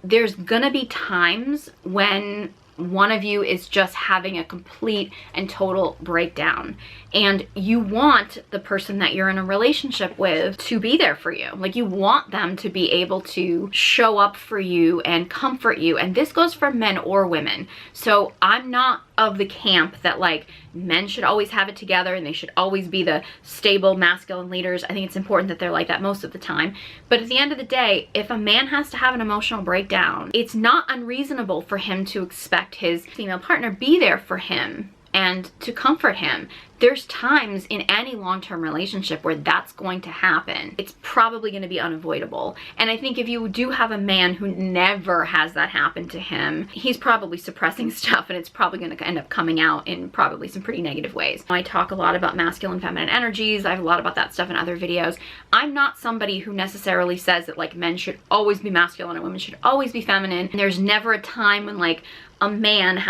A: there's gonna be times when one of you is just having a complete and total breakdown, and you want the person that you're in a relationship with to be there for you. Like you want them to be able to show up for you and comfort you, and this goes for men or women. So I'm not of the camp that like men should always have it together and they should always be the stable masculine leaders. I think it's important that they're like that most of the time, but at the end of the day, if a man has to have an emotional breakdown, it's not unreasonable for him to expect his female partner be there for him and to comfort him. There's times in any long-term relationship where that's going to happen. It's probably going to be unavoidable. And I think if you do have a man who never has that happen to him, he's probably suppressing stuff, and it's probably going to end up coming out in probably some pretty negative ways. I talk a lot about masculine, feminine energies. I have a lot about that stuff in other videos. I'm not somebody who necessarily says that like men should always be masculine and women should always be feminine. And there's never a time when like a man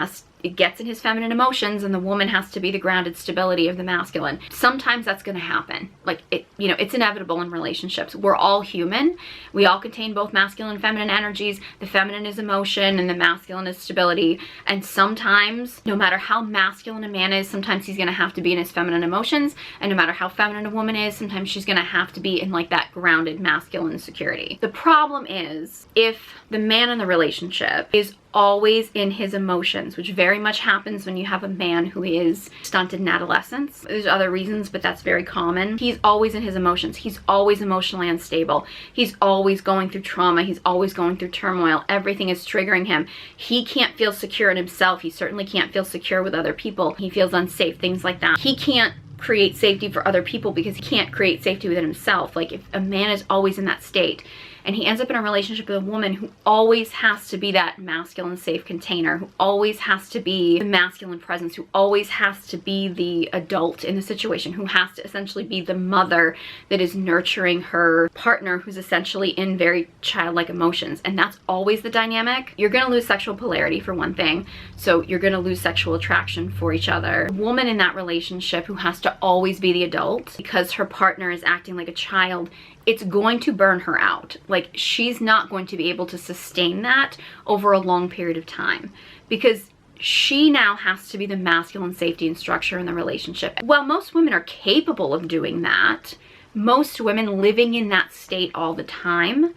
A: gets in his feminine emotions and the woman has to be the grounded stability of the masculine. Sometimes that's going to happen. Like it, you know, it's inevitable in relationships. We're all human. We all contain both masculine and feminine energies. The feminine is emotion and the masculine is stability. And sometimes, no matter how masculine a man is, sometimes he's going to have to be in his feminine emotions. And no matter how feminine a woman is, sometimes she's going to have to be in like that grounded masculine security. The problem is if the man in the relationship is always in his emotions, which very much happens when you have a man who is stunted in adolescence. There's other reasons, but that's very common. He's always in his emotions. He's always emotionally unstable. He's always going through trauma. He's always going through turmoil. Everything is triggering him. He can't feel secure in himself. He certainly can't feel secure with other people. He feels unsafe, things like that. He can't create safety for other people because he can't create safety within himself. Like if a man is always in that state, and he ends up in a relationship with a woman who always has to be that masculine safe container, who always has to be the masculine presence, who always has to be the adult in the situation, who has to essentially be the mother that is nurturing her partner who's essentially in very childlike emotions. And that's always the dynamic. You're gonna lose sexual polarity for one thing, so you're gonna lose sexual attraction for each other. A woman in that relationship who has to always be the adult because her partner is acting like a child, it's going to burn her out. Like she's not going to be able to sustain that over a long period of time, because she now has to be the masculine safety and structure in the relationship. While most women are capable of doing that, most women living in that state all the time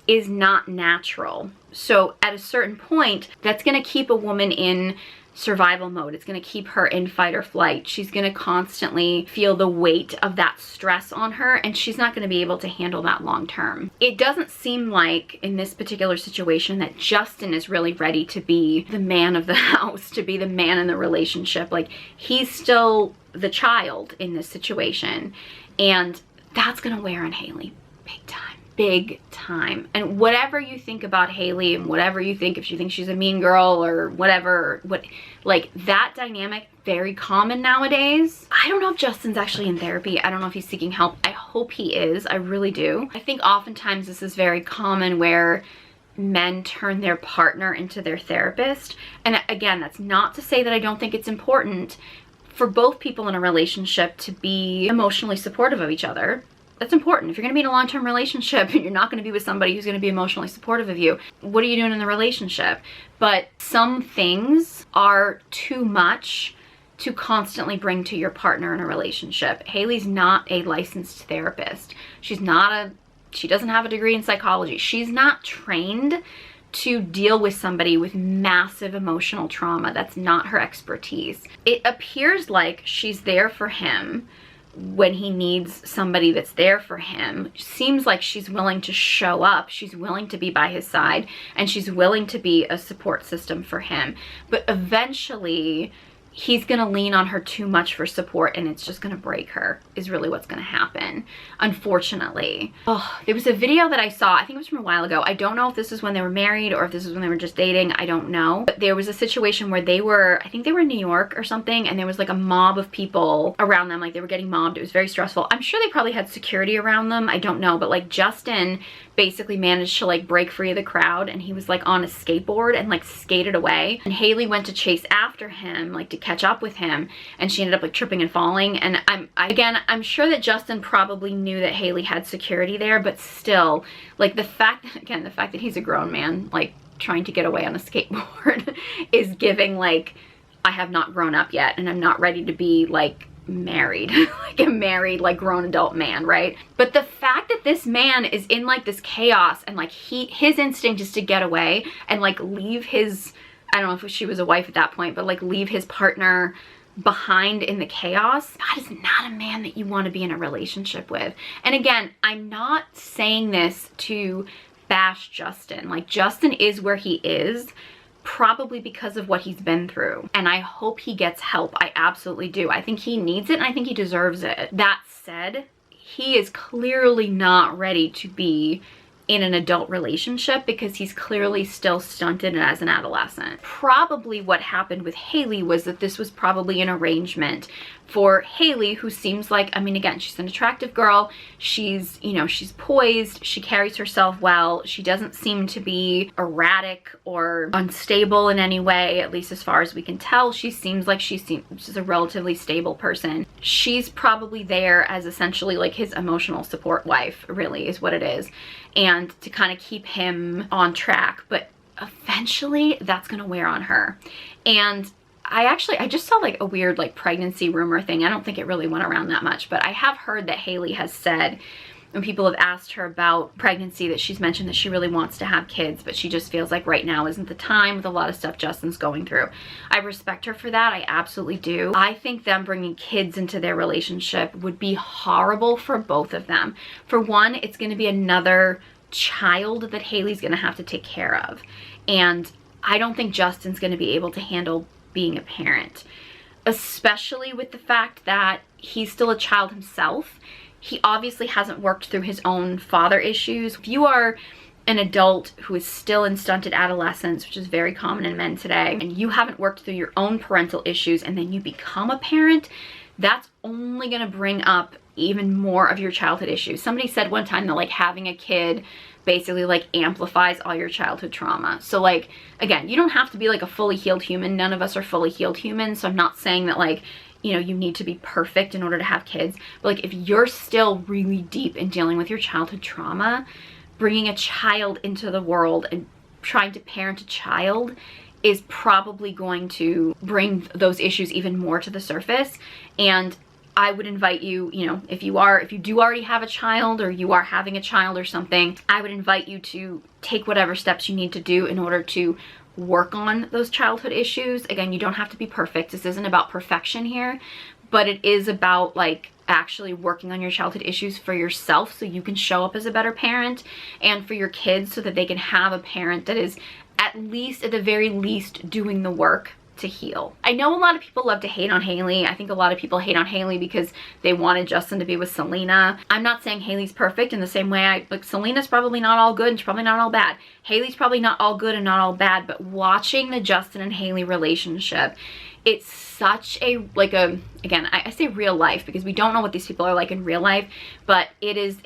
A: is not natural. So at a certain point, that's going to keep a woman in survival mode. It's going to keep her in fight or flight. She's going to constantly feel the weight of that stress on her, and she's not going to be able to handle that long term. It doesn't seem like in this particular situation that Justin is really ready to be the man of the house, to be the man in the relationship. Like, he's still the child in this situation, and that's going to wear on Hailey big time. Big time. And whatever you think about Hailey, and whatever you think, if you think she's a mean girl or whatever, like, that dynamic, very common nowadays. I don't know if Justin's actually in therapy. I don't know if he's seeking help. I hope he is. I really do. I think oftentimes this is very common where men turn their partner into their therapist. And again, that's not to say that I don't think it's important for both people in a relationship to be emotionally supportive of each other. That's important. If you're going to be in a long-term relationship and you're not going to be with somebody who's going to be emotionally supportive of you, what are you doing in the relationship? But some things are too much to constantly bring to your partner in a relationship. Hailey's not a licensed therapist. She doesn't have a degree in psychology. She's not trained to deal with somebody with massive emotional trauma. That's not her expertise. It appears like she's there for him when he needs somebody that's there for him. Seems like she's willing to show up, she's willing to be by his side, and she's willing to be a support system for him. But eventually, he's gonna lean on her too much for support, and it's just gonna break her, is really what's gonna happen, unfortunately. Oh, there was a video that I saw, I think it was from a while ago. I don't know if this is when they were married or if this is when they were just dating, I don't know. But there was a situation where they were, I think they were in New York or something, and there was like a mob of people around them, like they were getting mobbed. It was very stressful. I'm sure they probably had security around them, I don't know, but like Justin basically managed to like break free of the crowd, and he was like on a skateboard and like skated away, and Hailey went to chase after him, like to catch up with him, and she ended up like tripping and falling. And I'm sure that Justin probably knew that Hailey had security there, but still, like, the fact that he's a grown man like trying to get away on a skateboard is giving like, I have not grown up yet, and I'm not ready to be like married like a married like grown adult man, right? But the fact that this man is in like this chaos, and like his instinct is to get away and like leave his, I don't know if she was a wife at that point, but like leave his partner behind in the chaos, that is not a man that you want to be in a relationship with. And again, I'm not saying this to bash Justin. Like, Justin is where he is probably because of what he's been through, and I hope he gets help. I absolutely do. I think he needs it, and I think he deserves it. That said, he is clearly not ready to be in an adult relationship because he's clearly still stunted as an adolescent. Probably what happened with Hailey was that this was probably an arrangement for Hailey, who seems like, I mean, again, she's an attractive girl. She's, you know, she's poised. She carries herself well. She doesn't seem to be erratic or unstable in any way, at least as far as we can tell. She seems like she's a relatively stable person. She's probably there as essentially like his emotional support wife, really, is what it is. And to kind of keep him on track, but eventually that's gonna wear on her. And I just saw like a weird like pregnancy rumor thing. I don't think it really went around that much, but I have heard that Hailey has said, when people have asked her about pregnancy, that she's mentioned that she really wants to have kids, but she just feels like right now isn't the time with a lot of stuff Justin's going through. I respect her for that. I absolutely do. I think them bringing kids into their relationship would be horrible for both of them. For one, it's going to be another child that Hailey's going to have to take care of. And I don't think Justin's going to be able to handle being a parent, especially with the fact that he's still a child himself. He obviously hasn't worked through his own father issues. If you are an adult who is still in stunted adolescence, which is very common in men today, and you haven't worked through your own parental issues and then you become a parent, that's only going to bring up even more of your childhood issues. Somebody said one time that like having a kid basically like amplifies all your childhood trauma. So like, again, you don't have to be like a fully healed human. None of us are fully healed humans. So I'm not saying that like, you know, you need to be perfect in order to have kids. But like, if you're still really deep in dealing with your childhood trauma, bringing a child into the world and trying to parent a child is probably going to bring those issues even more to the surface. And I would invite you, you know, if you do already have a child, or you are having a child or something, I would invite you to take whatever steps you need to do in order to work on those childhood issues. Again, you don't have to be perfect. This isn't about perfection here, but it is about like actually working on your childhood issues for yourself so you can show up as a better parent, and for your kids so that they can have a parent that is at the very least doing the work to heal. I know a lot of people love to hate on Hailey. I think a lot of people hate on Hailey because they wanted Justin to be with Selena. I'm not saying Hailey's perfect in the same way like Selena's probably not all good and she's probably not all bad. Hailey's probably not all good and not all bad, but watching the Justin and Hailey relationship, it's such a, again, I say real life because we don't know what these people are like in real life, but it is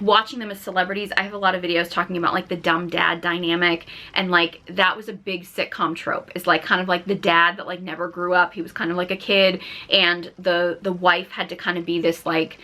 A: watching them as celebrities. I have a lot of videos talking about like the dumb dad dynamic, and like that was a big sitcom trope. It's like kind of like the dad that like never grew up. He was kind of like a kid, and the wife had to kind of be this like,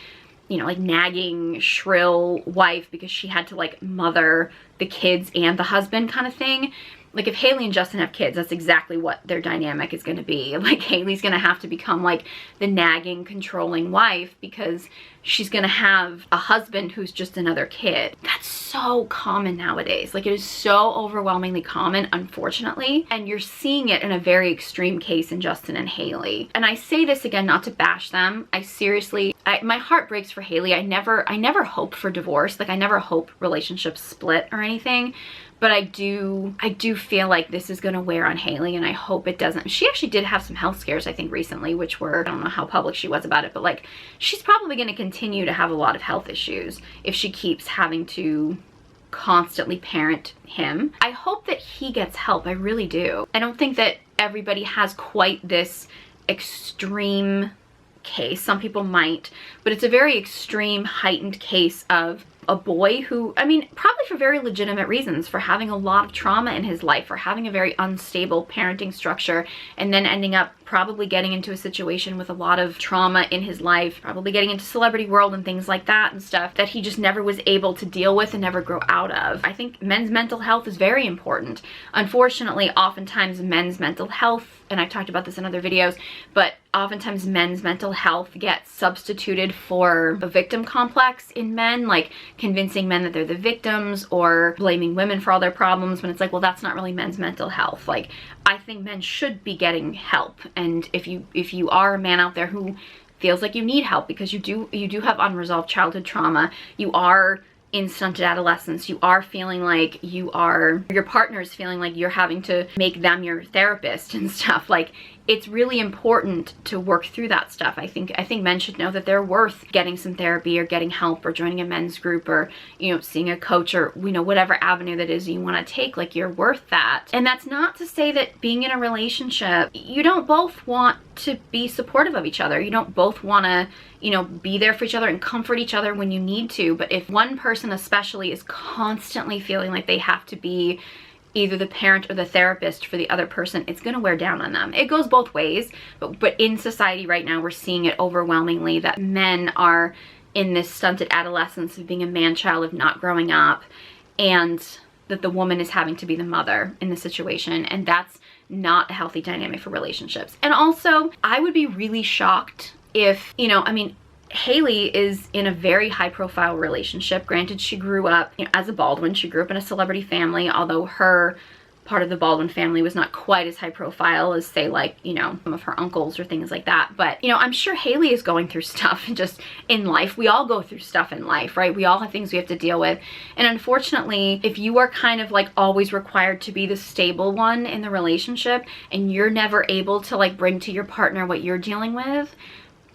A: you know, like nagging, shrill wife because she had to like mother the kids and the husband kind of thing. Like if Hailey and Justin have kids, that's exactly what their dynamic is going to be. Like Hailey's going to have to become like the nagging, controlling wife because she's going to have a husband who's just another kid. That's so common nowadays. Like it is so overwhelmingly common, unfortunately. And you're seeing it in a very extreme case in Justin and Hailey. And I say this again, not to bash them. I seriously, my heart breaks for Hailey. I never hope for divorce. Like I never hope relationships split or anything. But I do feel like this is going to wear on Hailey, and I hope it doesn't. She actually did have some health scares, I think, recently, which were, I don't know how public she was about it, but like she's probably going to continue to have a lot of health issues if she keeps having to constantly parent him. I hope that he gets help. I really do. I don't think that everybody has quite this extreme case. Some people might, but it's a very extreme, heightened case of a boy who, I mean, probably for very legitimate reasons, for having a lot of trauma in his life, for having a very unstable parenting structure, and then ending up probably getting into a situation with a lot of trauma in his life, probably getting into celebrity world and things like that and stuff that he just never was able to deal with and never grow out of. I think men's mental health is very important. Unfortunately, oftentimes men's mental health, and I've talked about this in other videos, but oftentimes men's mental health gets substituted for a victim complex in men, like convincing men that they're the victims or blaming women for all their problems, when it's like, well, that's not really men's mental health. Like, I think men should be getting help. And if you are a man out there who feels like you need help because you do have unresolved childhood trauma, you are in stunted adolescence, you are feeling like your partner is feeling like you're having to make them your therapist and stuff, like it's really important to work through that stuff. I think men should know that they're worth getting some therapy or getting help or joining a men's group or, you know, seeing a coach or, you know, whatever avenue that is you want to take. Like, you're worth that. And that's not to say that being in a relationship, you don't both want to be supportive of each other. You don't both want to, you know, be there for each other and comfort each other when you need to. But if one person especially is constantly feeling like they have to be either the parent or the therapist for the other person, it's going to wear down on them. It goes both ways, but in society right now, we're seeing it overwhelmingly that men are in this stunted adolescence of being a man-child, of not growing up, and that the woman is having to be the mother in the situation, and that's not a healthy dynamic for relationships. And also, I would be really shocked if, you know, I mean, Hailey is in a very high-profile relationship. Granted, she grew up, you know, as a Baldwin. She grew up in a celebrity family, although her part of the Baldwin family was not quite as high profile as, say, like, you know, some of her uncles or things like that. But, you know, I'm sure Hailey is going through stuff just in life. We all go through stuff in life, right? We all have things we have to deal with. And unfortunately, if you are kind of like always required to be the stable one in the relationship and you're never able to like bring to your partner what you're dealing with,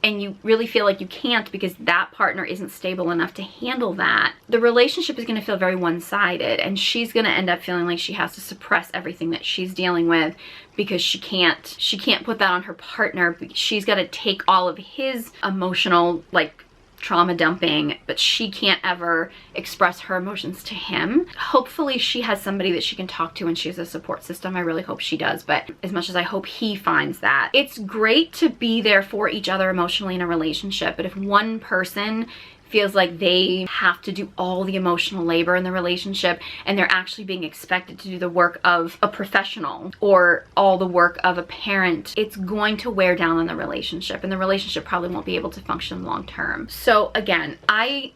A: and you really feel like you can't because that partner isn't stable enough to handle that, the relationship is going to feel very one-sided, and she's going to end up feeling like she has to suppress everything that she's dealing with because she can't put that on her partner. She's got to take all of his emotional, like, trauma dumping, but she can't ever express her emotions to him. Hopefully she has somebody that she can talk to and she has a support system. I really hope she does, but as much as I hope he finds that. It's great to be there for each other emotionally in a relationship, but if one person feels like they have to do all the emotional labor in the relationship, and they're actually being expected to do the work of a professional or all the work of a parent, it's going to wear down on the relationship, and the relationship probably won't be able to function long term. So again, I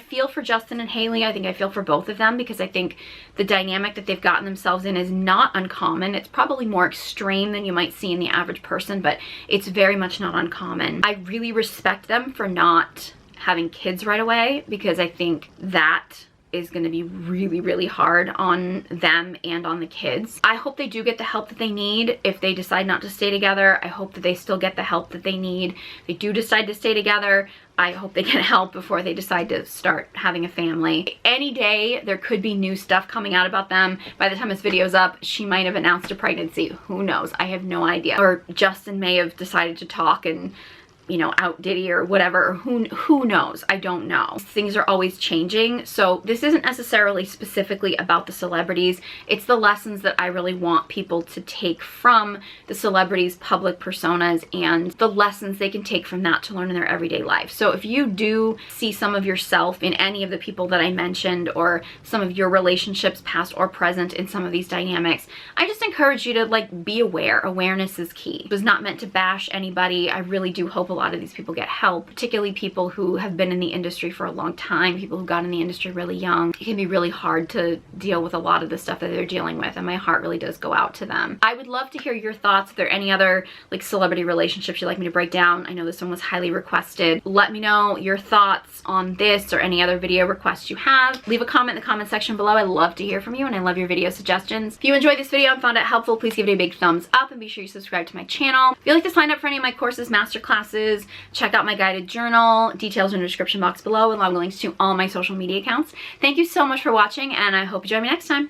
A: feel for Justin and Hailey. I think I feel for both of them, because I think the dynamic that they've gotten themselves in is not uncommon. It's probably more extreme than you might see in the average person, but it's very much not uncommon. I really respect them for not having kids right away, because I think that is going to be really, really hard on them and on the kids. I hope they do get the help that they need if they decide not to stay together. I hope that they still get the help that they need. If they do decide to stay together, I hope they get help before they decide to start having a family. Any day, there could be new stuff coming out about them. By the time this video's up, she might have announced a pregnancy. Who knows? I have no idea. Or Justin may have decided to talk and, you know, out Diddy or whatever. Who knows? I don't know. Things are always changing. So this isn't necessarily specifically about the celebrities. It's the lessons that I really want people to take from the celebrities' public personas, and the lessons they can take from that to learn in their everyday life. So if you do see some of yourself in any of the people that I mentioned, or some of your relationships, past or present, in some of these dynamics, I just encourage you to, like, be aware. Awareness is key. It was not meant to bash anybody. I really do hope a lot of these people get help, particularly people who have been in the industry for a long time, people who got in the industry really young. It can be really hard to deal with a lot of the stuff that they're dealing with, and my heart really does go out to them. I would love to hear your thoughts. If there are any other, like, celebrity relationships you'd like me to break down, I know this one was highly requested. Let me know your thoughts on this or any other video requests you have. Leave a comment in the comment section below. I love to hear from you, and I love your video suggestions. If you enjoyed this video and found it helpful, please give it a big thumbs up, and be sure you subscribe to my channel. If you'd like to sign up for any of my courses, masterclasses, check out my guided journal. Details in the description box below, along with links to all my social media accounts. Thank you so much for watching, and I hope you join me next time.